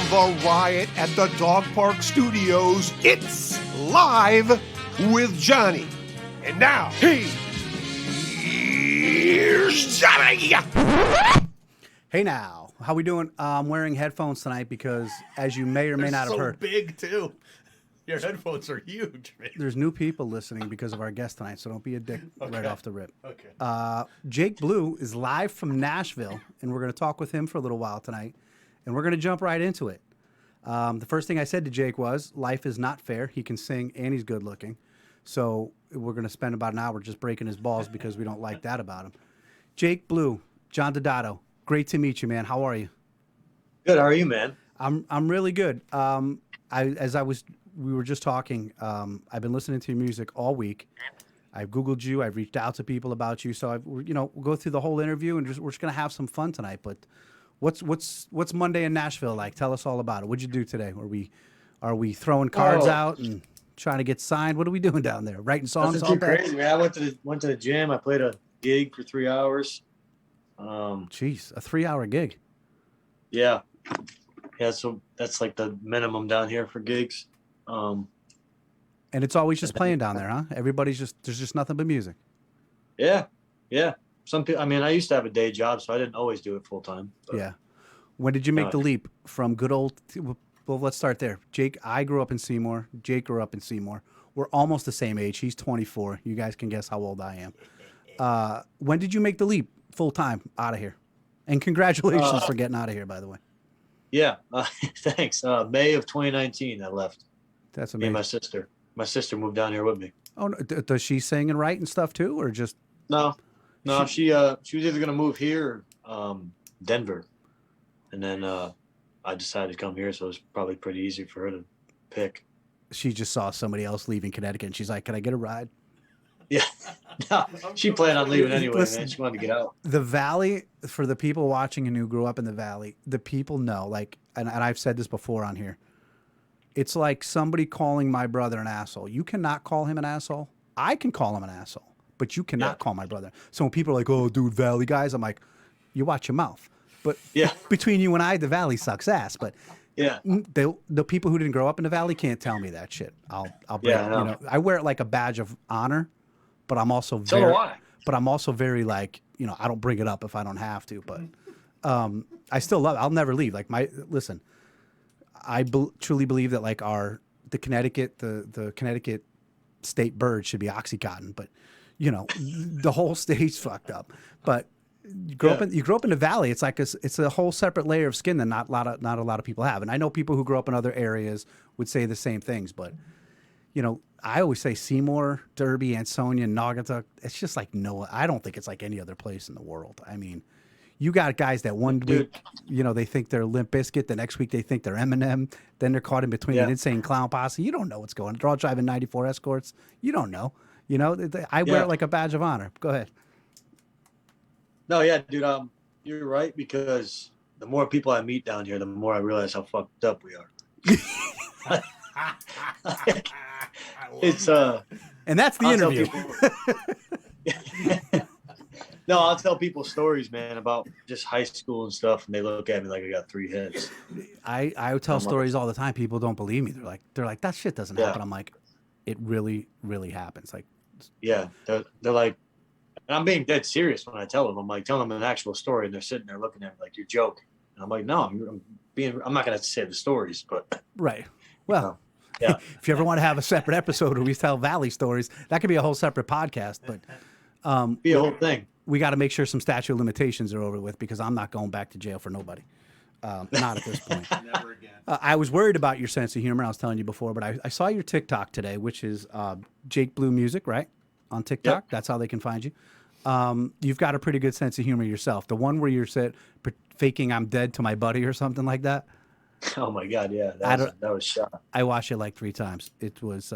the riot at the Dog Park Studios. It's Live with Johnny. And now, here's Johnny. Hey now, how we doing? I'm wearing headphones tonight because, as you may or may not have heard, big too. Your headphones are huge, man. there's new people listening because of our guest tonight, so don't be a dick right off the rip. Okay. Jake Bleau is live from Nashville, and we're going to talk with him for a little while tonight, and we're going to jump right into it. The first thing I said to Jake was, life is not fair. He can sing, and he's good looking. So we're going to spend about an hour just breaking his balls because we don't like that about him. Jake Bleau, John Dodato, great to meet you, man. How are you? Good. How are you, man? I'm really good. We were just talking. I've been listening to your music all week. I've Googled you. I've reached out to people about you. So we'll go through the whole interview and we're just gonna have some fun tonight. But what's Monday in Nashville like? Tell us all about it. What'd you do today? Are we throwing cards out and trying to get signed? What are we doing down there? Writing songs all Nothing too day? crazy, man. I went to the gym. I played a gig for 3 hours. Jeez, a 3-hour gig. Yeah. So that's like the minimum down here for gigs. And it's always just playing down there, huh? There's just nothing but music. Yeah. Some people. I mean, I used to have a day job, so I didn't always do it full time. Yeah. When did you make the leap from good old? Well, let's start there. Jake, I grew up in Seymour. Jake grew up in Seymour. We're almost the same age. He's 24. You guys can guess how old I am. When did you make the leap full time out of here? And congratulations for getting out of here, by the way. Yeah. Thanks. May of 2019, I left. That's Me amazing. and my sister. My sister moved down here with me. Oh, no, does she sing and write and stuff too, or just? No. She was either gonna move here or Denver, and then I decided to come here, so it was probably pretty easy for her to pick. She just saw somebody else leaving Connecticut, and she's like, "Can I get a ride?" Yeah. No, she planned on leaving anyway, Listen, man. She wanted to get out. The Valley, for the people watching and who grew up in the Valley, the people know, like, and I've said this before on here, it's like somebody calling my brother an asshole. You cannot call him an asshole. I can call him an asshole, but you cannot call my brother. So when people are like, oh, dude, Valley guys, I'm like, you watch your mouth. But between you and I, the Valley sucks ass. But the people who didn't grow up in the Valley can't tell me that shit. I'll bring it, I wear it like a badge of honor, but I'm also very like, I don't bring it up if I don't have to. But I still love it. I'll never leave. Like listen. I truly believe that like the Connecticut state bird should be Oxycontin, but the whole state's fucked up. But you grow up in the Valley. It's like it's a whole separate layer of skin that not a lot of people have. And I know people who grew up in other areas would say the same things, but I always say Seymour, Derby, Ansonia, Naugatuck. It's just like I don't think it's like any other place in the world. I mean. You got guys that one week, they think they're Limp Bizkit. The next week they think they're Eminem. Then they're caught in between an insane clown posse. You don't know what's going on. They're all driving 94 Escorts. You don't know. I wear it like a badge of honor. Go ahead. No, yeah, dude. You're right, because the more people I meet down here, the more I realize how fucked up we are. It's and that's the interview. No, I'll tell people stories, man, about just high school and stuff, and they look at me like I got 3 heads. I tell stories all the time. People don't believe me. They're like that shit doesn't happen. I'm like, it really, really happens. Like, yeah, they're like, and I'm being dead serious when I tell them. I'm like telling them an actual story, and they're sitting there looking at me like you're joking. And I'm like, no, I'm not gonna say the stories, but right. Well, if you ever want to have a separate episode where we tell Valley stories, that could be a whole separate podcast. But be a whole thing. We got to make sure some statute of limitations are over with because I'm not going back to jail for nobody. Not at this point. Never again. I was worried about your sense of humor. I was telling you before, but I saw your TikTok today, which is Jake Bleau Music, right? On TikTok. Yep. That's how they can find you. You've got a pretty good sense of humor yourself. The one where you're faking I'm dead to my buddy or something like that. Oh, my God, yeah. That was shot. I watched it like 3 times. It was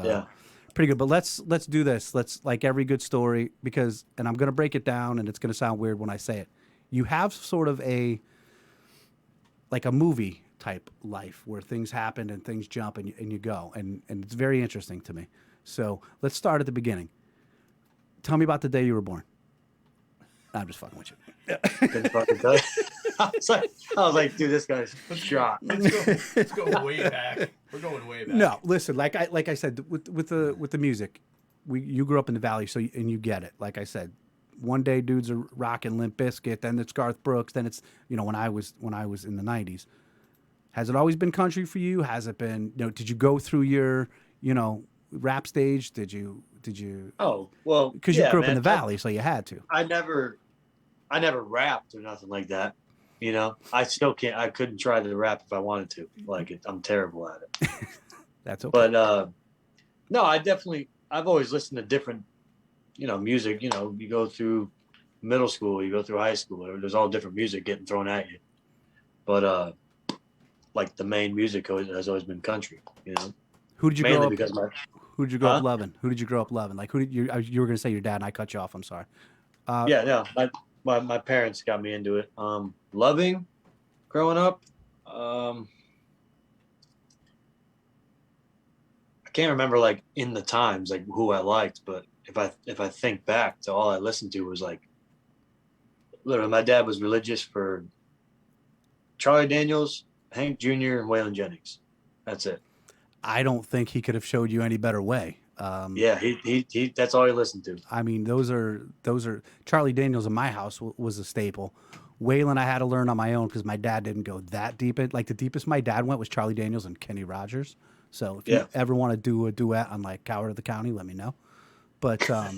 pretty good. But let's do this. Let's, like every good story, and I'm going to break it down, and it's going to sound weird when I say it. You have sort of like a movie type life where things happen and things jump and you go. And it's very interesting to me. So let's start at the beginning. Tell me about the day you were born. I'm just fucking with you. Couldn't fucking tell you. I was like, dude, this guy's shot. Let's go way back. We're going way back. No, listen, like I said, with the music, you grew up in the Valley, so and you get it. Like I said, one day dudes are rocking Limp Bizkit, then it's Garth Brooks, then it's when I was in the '90s. Has it always been country for you? Has it been? Did you go through your rap stage? Did you? Oh well, because you grew up in the Valley, so you had to. I never rapped or nothing like that. I still can't. I couldn't try to rap if I wanted to. I'm terrible at it. That's okay. But no, I've always listened to different, music. You go through middle school, you go through high school. There's all different music getting thrown at you. But like the main music has always been country. Who did you mainly grow up? because Who did you grow up loving? Who did you grow up loving? Like you were gonna say your dad, and I cut you off. I'm sorry. Yeah, no, my parents got me into it. Loving, growing up. I can't remember in the times who I liked, but if I think back to all I listened to was literally my dad was religious for Charlie Daniels, Hank Jr., and Waylon Jennings. That's it. I don't think he could have showed you any better way. Yeah, he that's all he listened to. I mean, those are Charlie Daniels in my house was a staple. Waylon I had to learn on my own because my dad didn't go that deep. The deepest my dad went was Charlie Daniels and Kenny Rogers. So if you ever want to do a duet on Coward of the County, let me know. But no,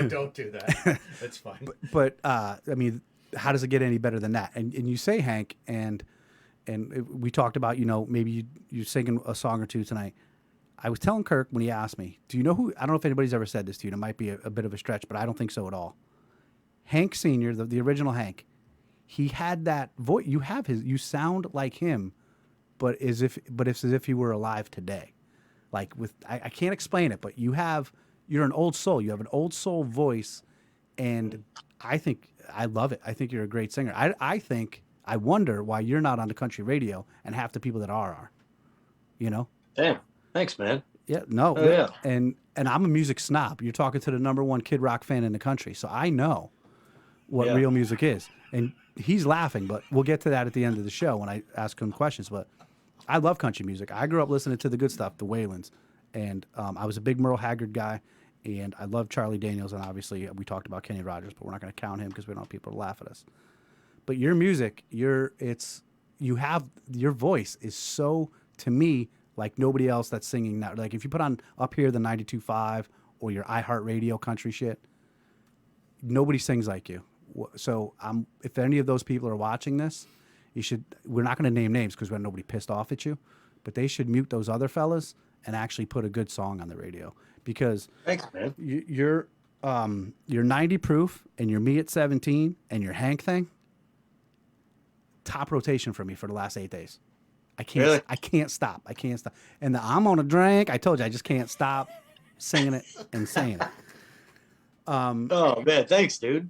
don't do that. That's fine. But I mean, how does it get any better than that? And you say Hank, and we talked about maybe you singing a song or two tonight. I was telling Kirk when he asked me, do you know who? I don't know if anybody's ever said this to you. And it might be a bit of a stretch, but I don't think so at all. Hank Sr., the original Hank, he had that voice. You sound like him, but it's as if he were alive today. I can't explain it, but you're an old soul. You have an old soul voice, and I love it. I think you're a great singer. I wonder why you're not on the country radio, and half the people that are. Damn. Thanks, man. Yeah, no. Oh, yeah. And I'm a music snob. You're talking to the #1 Kid Rock fan in the country, so I know what real music is. And he's laughing, but we'll get to that at the end of the show when I ask him questions. But I love country music. I grew up listening to the good stuff, the Waylons, and I was a big Merle Haggard guy, and I love Charlie Daniels, and obviously we talked about Kenny Rogers, but we're not going to count him because we don't want people to laugh at us. But your music, your voice is so, to me, like nobody else that's singing now. Like if you put on up here the 92.5 or your iHeartRadio country shit, nobody sings like you. So if any of those people are watching this, you should. We're not going to name names because we have nobody pissed off at you, but they should mute those other fellas and actually put a good song on the radio because thanks, man. You're 90 proof and you're me at 17 and your Hank thing. Top rotation for me for the last 8 days. I can't. Really? I can't stop. And I'm on a drink. I told you I just can't stop singing it and saying it. Oh man, thanks, dude.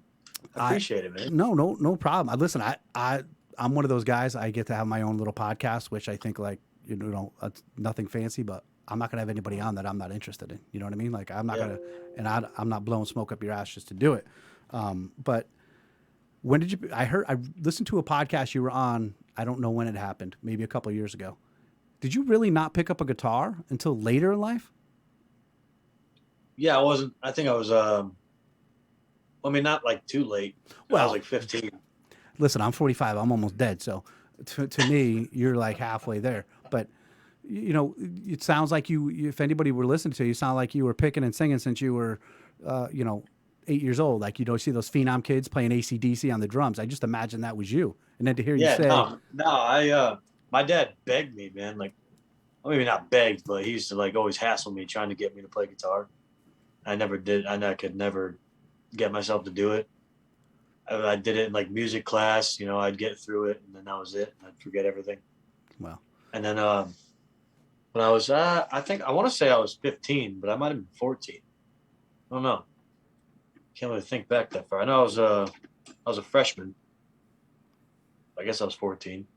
I appreciate it, man. No problem. Listen, I'm one of those guys. I get to have my own little podcast, which I think it's nothing fancy, but I'm not gonna have anybody on that I'm not interested in. You know what I mean? I'm not gonna, and I'm not blowing smoke up your ass just to do it. But when did you? I listened to a podcast you were on. I don't know when it happened. Maybe a couple of years ago. Did you really not pick up a guitar until later in life? Yeah, I wasn't. I think I was. Not too late. Well, I was 15. Listen, I'm 45. I'm almost dead. So, to me, you're halfway there. But it sounds like you. If anybody were listening to you, sound like you were picking and singing since you were, 8 years old. See those phenom kids playing AC/DC on the drums. I just imagine that was you. And then to hear you say, no, my dad begged me, man. Maybe not begged, but he used to always hassle me trying to get me to play guitar. I never did. I could never get myself to do it. I did it in music class. I'd get through it, and then that was it. I'd forget everything. Well, and then when I was, I think I want to say I was 15, but I might have been 14. I don't know. Can't really think back that far. I know I was a freshman. I guess I was 14.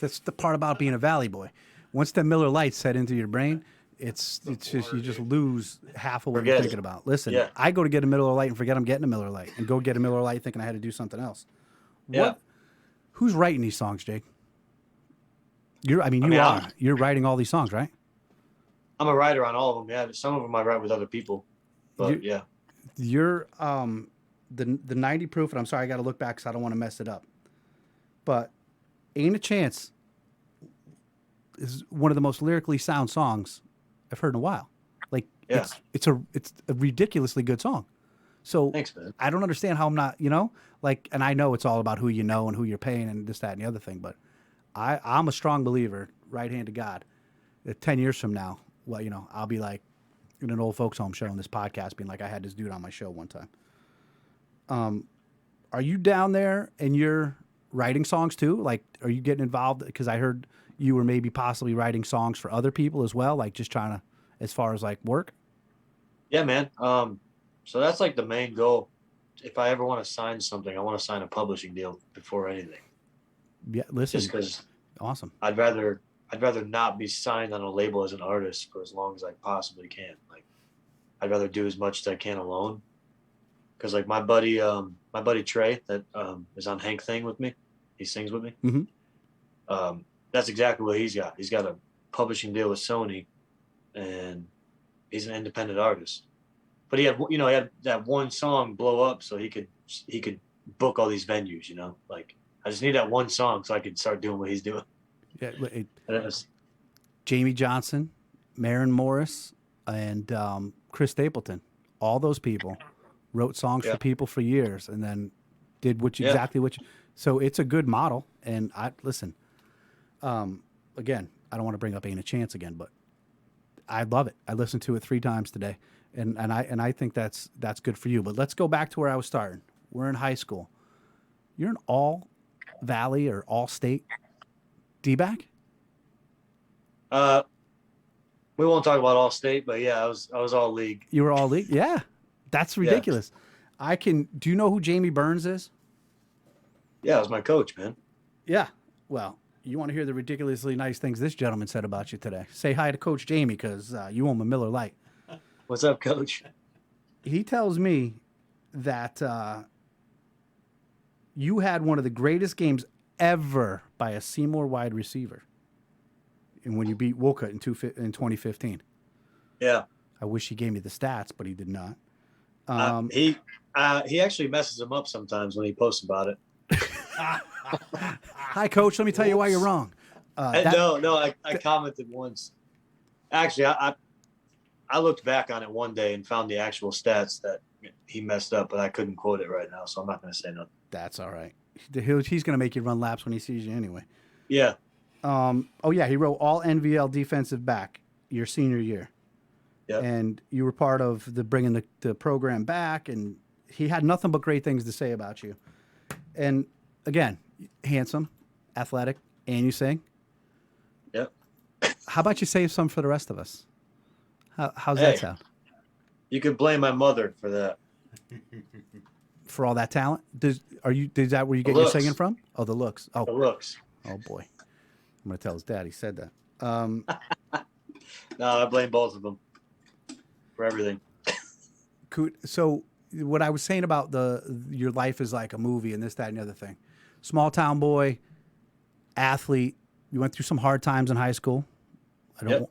That's the part about being a Valley boy. Once the Miller Lite set into your brain, just you just lose half of what Forget you're it. thinking about. Listen, Yeah. I go to get a Miller Lite and forget I'm getting a Miller Lite, and go get a Miller Lite thinking I had to do something else. Yeah. Who's writing these songs, Jake? You mean, are. You're writing all these songs, right? I'm a writer on all of them. Yeah, some of them I write with other people, but yeah. You're the 90 proof, and I'm sorry, I got to look back because I don't want to mess it up. But Ain't a Chance is one of the most lyrically sound songs I've heard in a while. Like Yeah. it's a ridiculously good song. So Thanks, man. I don't understand how I'm not, and I know it's all about who you know and who you're paying and this, that, and the other thing, but I'm a strong believer, right hand to God, that 10 years from now, well, I'll be like in an old folks home show on this podcast being like, I had this dude on my show one time. Are you down there and you're writing songs too? Like, are you getting involved? Because I heard you were maybe possibly writing songs for other people as well, like just trying to, as far as like work? Yeah, man. So that's like the main goal. If I ever want to sign something, I want to sign a publishing deal before anything. Yeah, listen. Just because Awesome. I'd rather not be signed on a label as an artist for as long as I possibly can. Like, I'd rather do as much as I can alone. Because like my buddy Trey that is on Hank Thing with me, he sings with me. Mm-hmm. That's exactly what he's got. He's got a publishing deal with Sony, and he's an independent artist. But he had that one song blow up, so he could book all these venues. Like I just need that one song so I could start doing what he's doing. Yeah, And it was, Jamie Johnson, Maren Morris, and Chris Stapleton. All those people wrote songs for people for years, and then did exactly what you. So it's a good model. And listen. Again, I don't want to bring up Ain't a Chance again, but I love it. I listened to it 3 times today, and I think that's good for you. But let's go back to where I was starting. We're in high school. You're an all Valley or all state D-back? we won't talk about all state, but yeah, I was all league. You were all league? Yeah. That's ridiculous. Yeah. Do you know who Jamie Burns is? Yeah, it was my coach, man. Yeah. Well, you want to hear the ridiculously nice things this gentleman said about you today. Say hi to Coach Jamie because you owe him a Miller Lite. What's up, Coach? He tells me that you had one of the greatest games ever by a Seymour wide receiver. And when you beat Wolcott in 2015. Yeah. I wish he gave me the stats, but he did not. He actually messes them up sometimes when he posts about it. Hi, Coach. Let me tell you why you're wrong. I commented once. Actually, I looked back on it one day and found the actual stats that he messed up, but I couldn't quote it right now, so I'm not going to say nothing. That's all right. He's going to make you run laps when he sees you anyway. Yeah. He wrote all NVL defensive back your senior year. Yep. And you were part of bringing the program back, and he had nothing but great things to say about you. And again, handsome, athletic, and you sing. Yep. How about you save some for the rest of us? How's that sound? You could blame my mother for that. For all that talent? Is that where you get The your looks. singing from? Oh, the looks. Oh, The looks. Oh boy. I'm going to tell his dad he said that. No, I blame both of them for everything. So what I was saying about your life is like a movie and this, that, and the other thing. Small town boy, athlete. You went through some hard times in high school.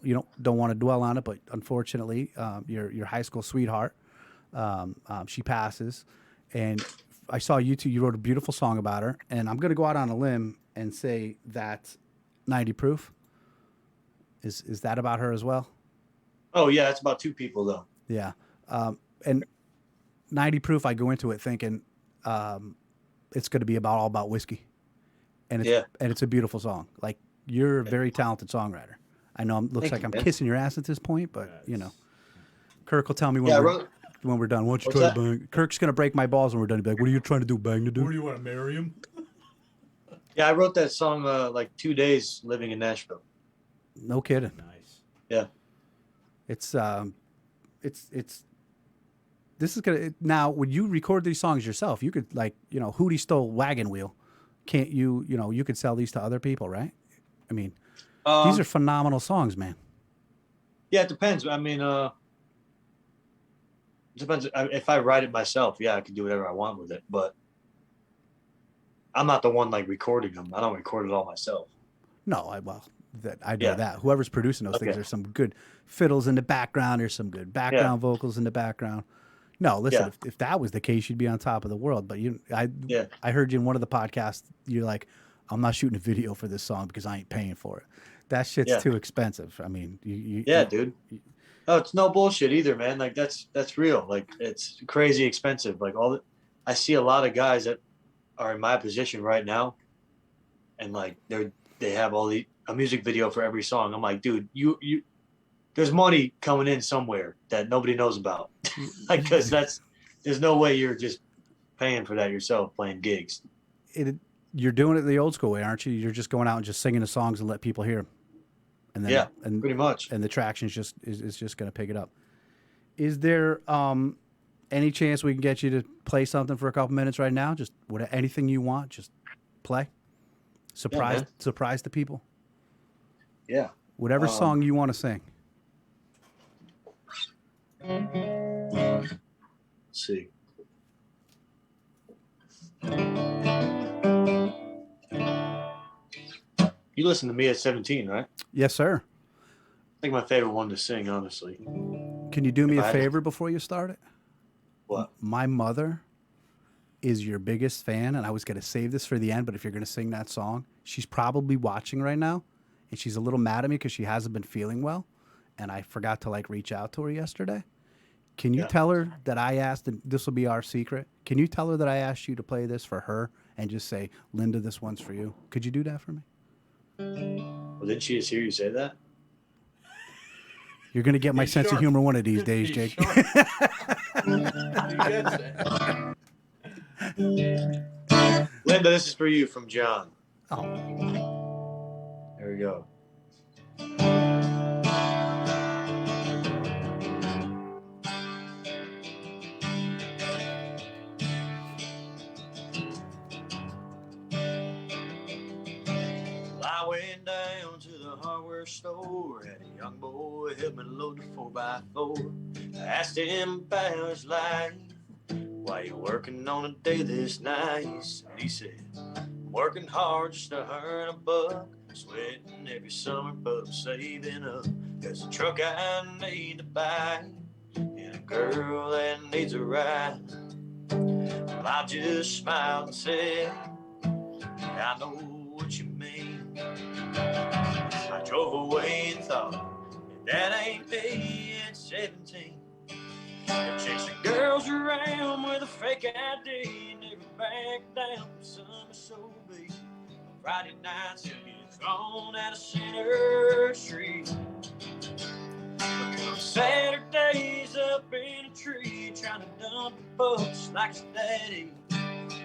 You don't want to dwell on it, but unfortunately, your high school sweetheart, she passes, and I saw you two. You wrote a beautiful song about her, and I'm going to go out on a limb and say that 90 Proof is that about her as well? Oh yeah, it's about 2 people though. Yeah, and 90 Proof, I go into it thinking it's going to be all about whiskey, and it's a beautiful song. Like, you're a very talented songwriter. I know it looks like I'm kissing your ass at this point, but Kirk will tell me when we're done. Why don't you try to bang? Kirk's going to break my balls when we're done. He'll be like, what are you trying to do, bang the dude? Who do you want to marry him? Yeah, I wrote that song like 2 days living in Nashville. No kidding. Nice. Yeah. It's this is gonna now. When you record these songs yourself, you could Hootie Stole Wagon Wheel. Can't you? You could sell these to other people, right? I mean, these are phenomenal songs, man. Yeah, it depends. I mean, it depends. If I write it myself, yeah, I can do whatever I want with it. But I'm not the one like recording them. I don't record it all myself. No, I know Yeah. that. Whoever's producing those things, Okay. there's some good fiddles in the background. There's some good Yeah. background vocals in the background. No, listen, Yeah. if that was the case, you'd be on top of the world. But Yeah. I heard you in one of the podcasts. You're like, I'm not shooting a video for this song because I ain't paying for it. That shit's Yeah. too expensive. I mean, Yeah, dude. No, it's no bullshit either, man. Like that's real. Like it's crazy expensive. Like I see a lot of guys that are in my position right now, and like they have a music video for every song. I'm like, dude, you there's money coming in somewhere that nobody knows about. Like, because there's no way you're just paying for that yourself playing gigs. You're doing it the old school way, aren't you? You're just going out and just singing the songs and let people hear them. And then, Yeah, and pretty much. And the traction is just going to pick it up. Is there any chance we can get you to play something for a couple minutes right now? Just anything you want, just play. Surprise the people. Yeah. Whatever song you want to sing. Let's see. You listened to me at 17, right? Yes, sir. I think my favorite one to sing, honestly. Can you do me a favor before you start it? What? My mother is your biggest fan, and I was going to save this for the end, but if you're going to sing that song, she's probably watching right now, and she's a little mad at me because she hasn't been feeling well, and I forgot to reach out to her yesterday. Can you tell her that I asked, and this will be our secret, can you tell her that I asked you to play this for her and just say, Linda, this one's for you? Could you do that for me? Well, didn't she just hear you say that? You're going to get my sense of humor one of these days, Jake. Linda, this is for you from John. Oh. There we go. I went down to the hardware store, had a young boy help me load the 4x4. I asked him about his life, why you working on a day this nice? And he said, I'm working hard just to earn a buck, sweating every summer but I'm saving up. There's a truck I need to buy and a girl that needs a ride. Well, I just smiled and said, I know what you mean. I drove away and thought, that ain't me at 17. They're chasing girls around with a fake ID, never back down from summer so big. On Friday nights he'll get thrown out of Center Street. But come Saturdays up in a tree, trying to dump the books like his daddy.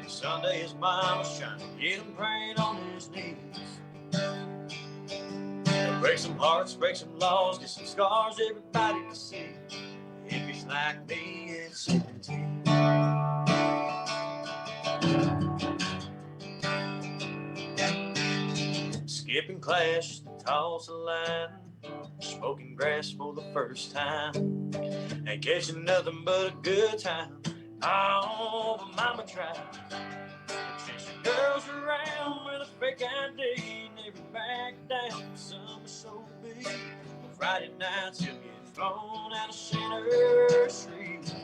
Sunday his mama's trying to get him praying on his knees. Break some hearts, break some laws, get some scars everybody can see. If he's like me at 17. Skipping class just to toss a line, smoking grass for the first time, ain't catching nothing but a good time. Oh, but mama tried. Chasing girls around with a fake ID, never back down, summer so big. On Friday nights he'll get thrown out of Center Street.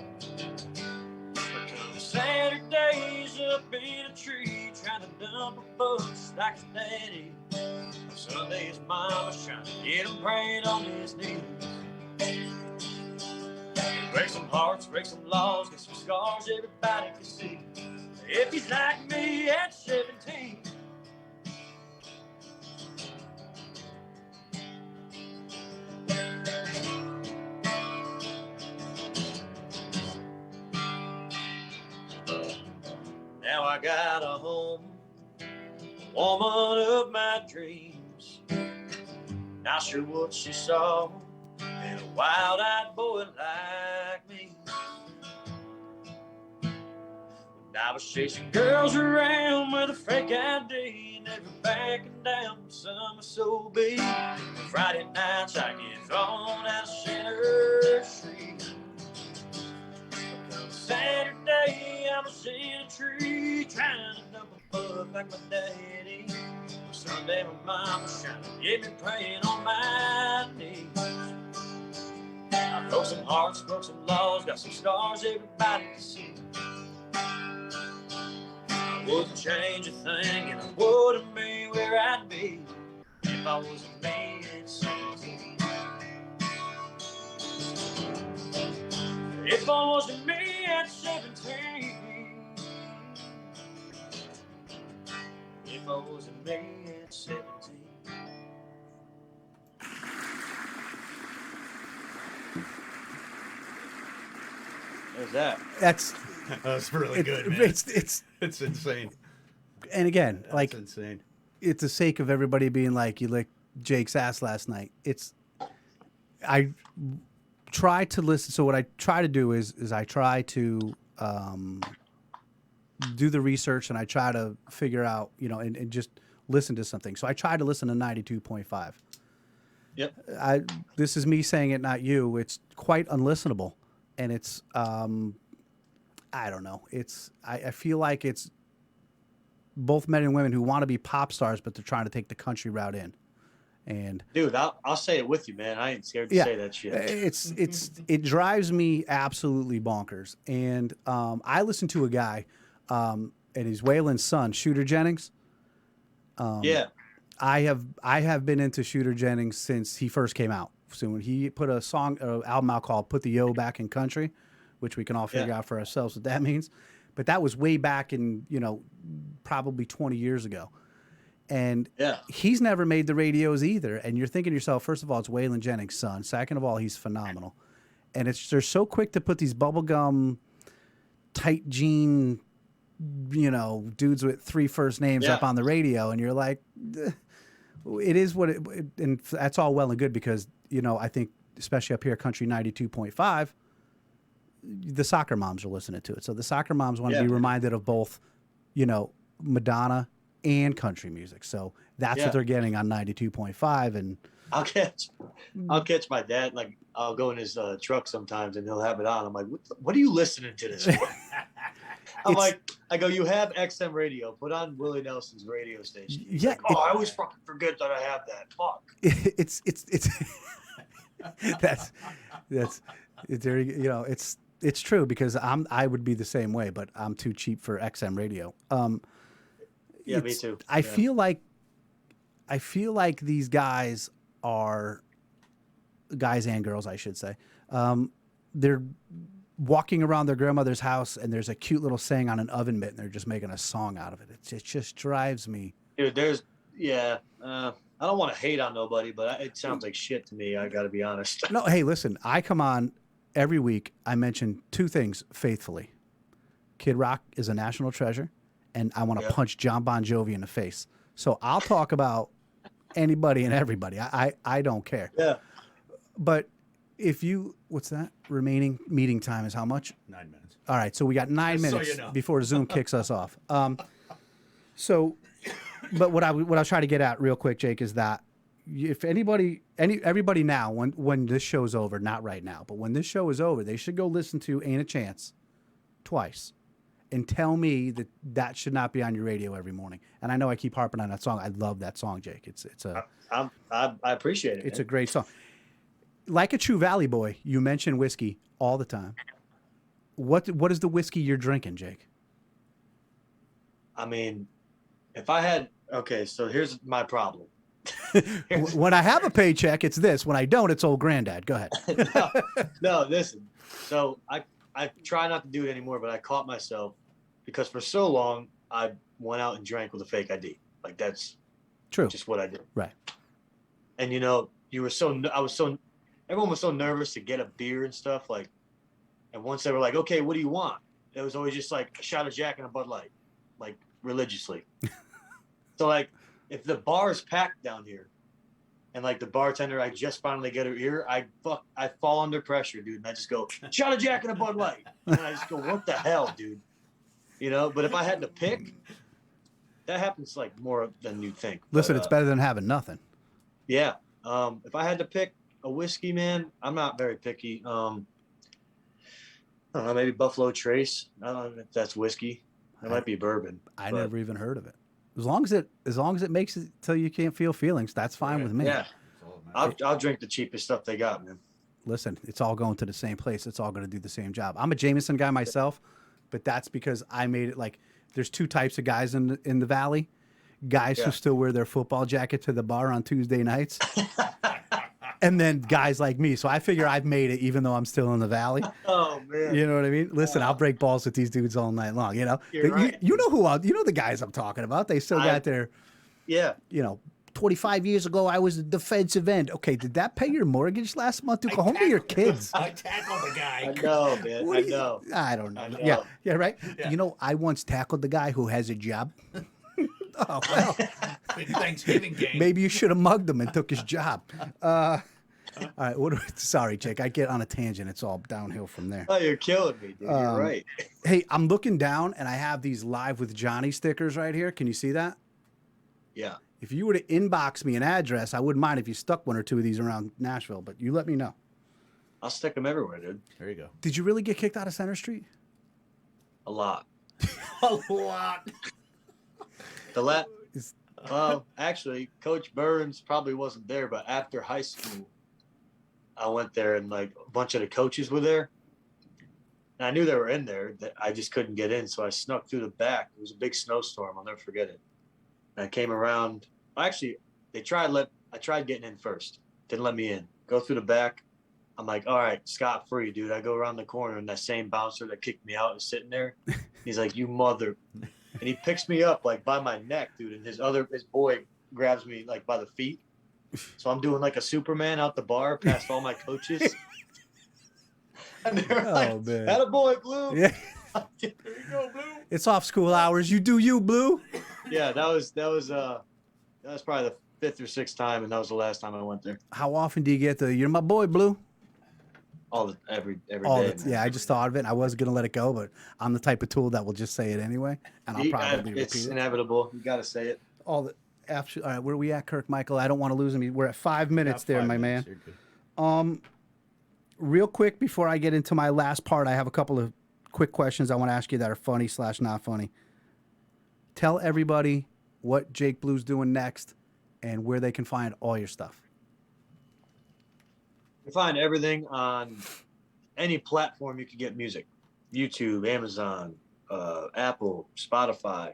But come Saturdays up in a tree, trying to dump her books like his daddy. On Sunday his mama's trying to get him praying on his knees. Break some hearts, break some laws, get some scars everybody can see. If he's like me at 17. Now I got a home, a woman of my dreams. Not sure what she saw in a wild-eyed boy like me. When I was chasing girls around with a fake ID, never backing down from summer so big. Friday nights I get thrown out of Center Street. Come Saturday I was in a tree trying to dump a buck like my daddy. Sunday my mama's trying to get me praying on my knees. I broke some hearts, broke some laws, got some scars everybody can see. I wouldn't change a thing, and I wouldn't be where I'd be if I wasn't me at 17. If I wasn't me at 17. If I wasn't me at 17. What's that? That's really good, man. It's insane. and again, That's like insane. it's the sake of everybody being like, you licked Jake's ass last night. I try to listen. So what I try to do is I try to do the research, and I try to figure out, and just listen to something. So I try to listen to 92.5. Yep. This is me saying it, not you. It's quite unlistenable. And it's, I don't know. I feel like it's both men and women who want to be pop stars, but they're trying to take the country route in. And dude, I'll say it with you, man. I ain't scared to say that shit. It drives me absolutely bonkers. And I listen to a guy, and he's Waylon's son, Shooter Jennings. Yeah. I have been into Shooter Jennings since he first came out. So when he put a album out called "Put the Yo Back in Country," which we can all figure out for ourselves what that means, but that was way back in probably 20 years ago, and he's never made the radios either. And you're thinking to yourself, first of all, it's Waylon Jennings' son. Second of all, he's phenomenal, and they're so quick to put these bubblegum, tight jean, dudes with 3 first names up on the radio, and you're like, it is what it, and that's all well and good because. I think especially up here, Country 92.5, the soccer moms are listening to it. So the soccer moms want to be reminded of both, Madonna and country music. So that's what they're getting on 92.5. And I'll catch my dad. Like I'll go in his truck sometimes and he'll have it on. I'm like, what are you listening to this for? I go, you have XM radio. Put on Willie Nelson's radio station. He's like, I always fucking forget that I have that. Fuck. It's it's true because I would be the same way, but I'm too cheap for XM radio. Me too. I feel like these guys and girls, I should say, they're walking around their grandmother's house and there's a cute little saying on an oven mitt and they're just making a song out of it. It just drives me. Dude, I don't want to hate on nobody, but it sounds like shit to me. I got to be honest. No, hey, listen, I come on every week. I mention 2 things faithfully. Kid Rock is a national treasure, and I want to punch John Bon Jovi in the face. So I'll talk about anybody and everybody. I don't care. Yeah. But what's that? Remaining meeting time is how much? 9 minutes. All right, so we got 9 minutes before Zoom kicks us off. But what I was trying to get at real quick, Jake, is that if everybody now, when this show's over, not right now, but when this show is over, they should go listen to "Ain't a Chance" twice, and tell me that should not be on your radio every morning. And I know I keep harping on that song. I love that song, Jake. I appreciate it. It's a great song. Like a true Valley boy, you mention whiskey all the time. What is the whiskey you're drinking, Jake? I mean, if I had so here's my problem. When I have a paycheck, it's this. When I don't, it's old granddad. Go ahead. No, listen. So I try not to do it anymore, but I caught myself because for so long I went out and drank with a fake ID. Like that's true. Just what I did. Right. And everyone was so nervous to get a beer and stuff. Like, and once they were like, okay, what do you want? It was always just like a shot of Jack and a Bud Light, like religiously. So like, if the bar is packed down here, and like the bartender, I just finally get her ear, I fall under pressure, dude, and I just go shot of Jack and a Bud Light, and I just go, what the hell, dude? you know. But if I had to pick, that happens like more than you think. Listen, But, it's better than having nothing. yeah. If I had to pick a whiskey, man, I'm not very picky. I don't know, maybe Buffalo Trace. I don't know if that's whiskey. It might be bourbon. I but never even heard of it. As long as it makes it till you can't feel feelings, that's fine Right. with me. Yeah, I'll drink the cheapest stuff they got, man. Listen, it's all going to the same place. It's all going to do the same job. I'm a Jameson guy myself, but that's because I made it like there's two types of guys in the valley. Guys who Yeah. still wear their football jacket to the bar on Tuesday nights. And then guys like me. So I figure I've made it even though I'm still in the valley. Oh man, You know what I mean? Listen, I'll break balls with these dudes all night long, you know? You're right. You know you know the guys I'm talking about. They still got their, yeah. 25 years ago, I was a defensive end. Okay, did that pay your mortgage last month? Dude, go home to your kids. I tackled the I guy. know, man. I know. I don't know. I know. Yeah, right? Yeah. You know, I once tackled the guy who has a job. Oh, well, Big Thanksgiving game. maybe you should have mugged him and took his job. All right, sorry, Jake. I get on a tangent. It's all downhill from there. Oh, you're killing me, dude. You're right. Hey, I'm looking down, and I have these Live with Johnny stickers right here. Can you see that? Yeah. If you were to inbox me an address, I wouldn't mind if you stuck one or two of these around Nashville, but you let me know. I'll stick them everywhere, dude. There you go. Did you really get kicked out of Center Street? A lot. A lot. Well, actually, Coach Burns probably wasn't there, but after high school, I went there and like a bunch of the coaches were there. And I knew they were in there. That I just couldn't get in, so I snuck through the back. It was a big snowstorm. I'll never forget it. And I came around. Actually, I tried getting in first. Didn't let me in. Go through the back. I'm like, all right, scot free, dude. I go around the corner, and that same bouncer that kicked me out is sitting there. He's like, you mother. And he picks me up like by my neck, dude. And his boy grabs me like by the feet. So I'm doing like a Superman out the bar past all my coaches. And they're like, man. attaboy, Blue. Yeah. There you go, Blue. It's off school hours. You do you, Blue. Yeah, that was probably the fifth or sixth time, and that was the last time I went there. How often do you get the, you're my boy, Blue? Every day. Man. Man. I just thought of it. I was going to let it go, but I'm the type of tool that will just say it anyway, and I'll probably It's repeat it. inevitable. You got to say it. All right, where are we at, Kirk Michael? I don't want to lose him. We're at 5 minutes there, my man. You're good. Real quick, before I get into my last part, I have a couple of quick questions I want to ask you that are funny / not funny. Tell everybody what Jake Bleu's doing next and where they can find all your stuff. You find everything on any platform you can get music. YouTube, Amazon, Apple, Spotify,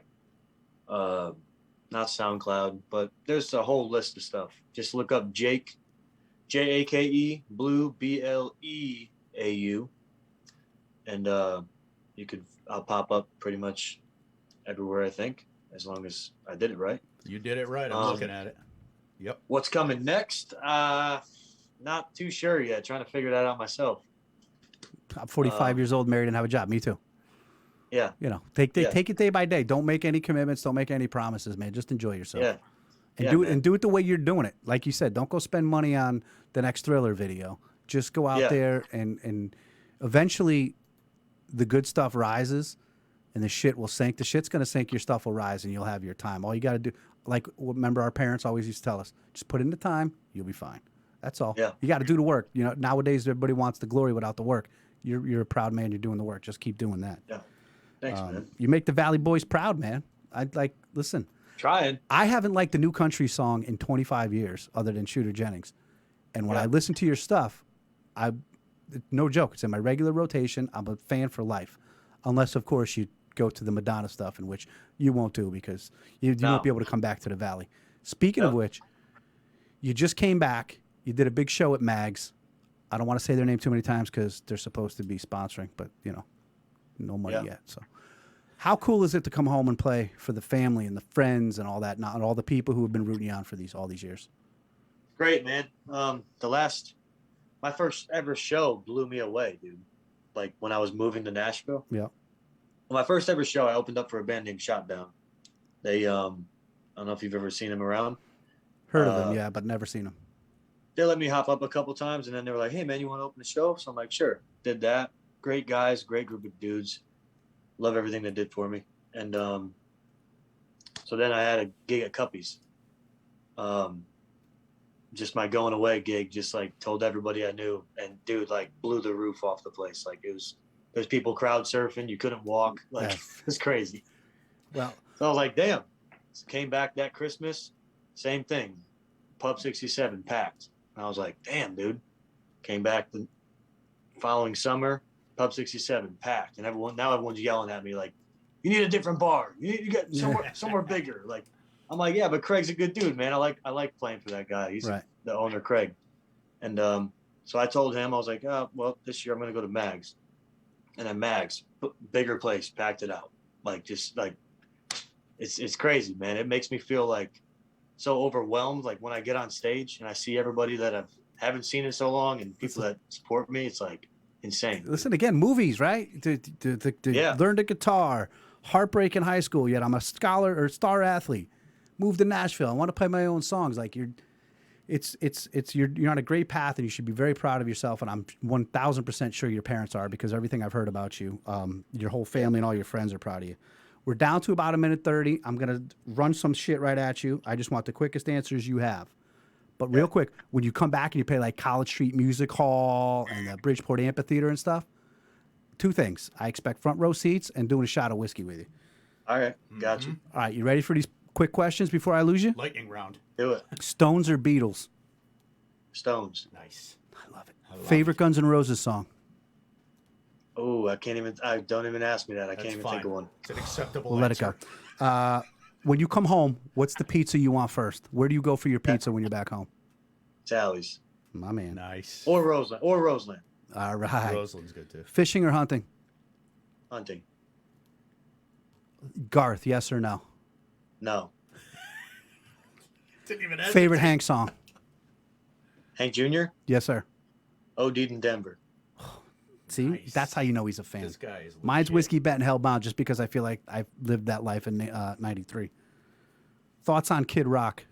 not SoundCloud, but there's a whole list of stuff. Just look up Jake, Jake, Bleau, Bleau, and I'll pop up pretty much everywhere, I think, as long as I did it right. You did it right. I'm looking at it. Yep. What's coming next? Not too sure yet. Trying to figure that out myself. I'm 45 years old, married, and have a job. Me too. Yeah. Take it day by day. Don't make any commitments. Don't make any promises, man. Just enjoy yourself. Yeah. And do it the way you're doing it. Like you said, don't go spend money on the next Thriller video. Just go out there and eventually the good stuff rises and the shit will sink. The shit's going to sink, your stuff will rise, and you'll have your time. All you got to do, like remember our parents always used to tell us, just put in the time, you'll be fine. That's all. Yeah. You got to do the work. Nowadays everybody wants the glory without the work. You're a proud man. You're doing the work. Just keep doing that. Yeah. Thanks, man. You make the Valley Boys proud, man. Listen. Trying. I haven't liked a new country song in 25 years other than Shooter Jennings. And when I listen to your stuff, no joke, it's in my regular rotation. I'm a fan for life. Unless, of course, you go to the Madonna stuff, in which you won't do because you won't be able to come back to the Valley. Speaking of which, you just came back. You did a big show at Mags. I don't want to say their name too many times because they're supposed to be sponsoring, but, no money yet. So how cool is it to come home and play for the family and the friends and all that, and all the people who have been rooting you on for all these years? Great, man. My first ever show blew me away, dude. Like when I was moving to Nashville. Yeah. My first ever show, I opened up for a band named Shotdown. They, I don't know if you've ever seen them around. Heard of them, yeah, but never seen them. They let me hop up a couple times, and then they were like, hey, man, you want to open the show? So I'm like, sure. Did that. Great guys, great group of dudes. Love everything they did for me. And so then I had a gig at Cuppy's. Just my going away gig, just like told everybody I knew, and dude, like blew the roof off the place. Like there's people crowd surfing. You couldn't walk. Like Yeah. it's crazy. Well, So I was like, damn. So came back that Christmas, same thing. Pub 67 packed. And I was like, damn, dude. Came back the following summer, Pub 67 packed, and everyone's yelling at me like, you need a different bar. You need to get somewhere bigger. Like, I'm like, yeah, but Craig's a good dude, man. I like playing for that guy. He's right. the owner, Craig. And so I told him, I was like, oh, well, this year I'm going to go to Mags. And then Mags, bigger place, packed it out. Like, just like, it's crazy, man. It makes me feel like so overwhelmed. Like when I get on stage and I see everybody that I haven't seen in so long and people that support me, it's like insane. Listen again, movies, right? To learn the guitar, heartbreak in high school. Yet I'm a scholar or star athlete. Moved to Nashville. I want to play my own songs. Like you're on a great path, and you should be very proud of yourself. And I'm 1,000% sure your parents are, because everything I've heard about you, your whole family and all your friends are proud of you. We're down to about 1:30. I'm gonna run some shit right at you. I just want the quickest answers you have. But real quick, when you come back and you play like College Street Music Hall and the Bridgeport Amphitheater and stuff, two things. I expect front row seats and doing a shot of whiskey with you. All right, got you. All right, you ready for these quick questions before I lose you? Lightning round. Do it. Stones or Beatles? Stones. Nice. I love it. Favorite Guns N' Roses song? Oh, don't even ask me that. I can't even think of one. It's an acceptable We'll let it answer. go. When you come home, what's the pizza you want first? Where do you go for your pizza when you're back home? Tallies. My man. Nice. Or Roseland. All right. Roseland's good too. Fishing or hunting? Hunting. Garth, yes or no? No. Didn't even Favorite Hank song? Hank Jr.? Yes, sir. OD'd in Denver. See, Nice. that's how you know he's a fan. This guy is Mine's legit. Whiskey Bet and Hellbound, just because I feel like I lived that life in '93. Thoughts on Kid Rock?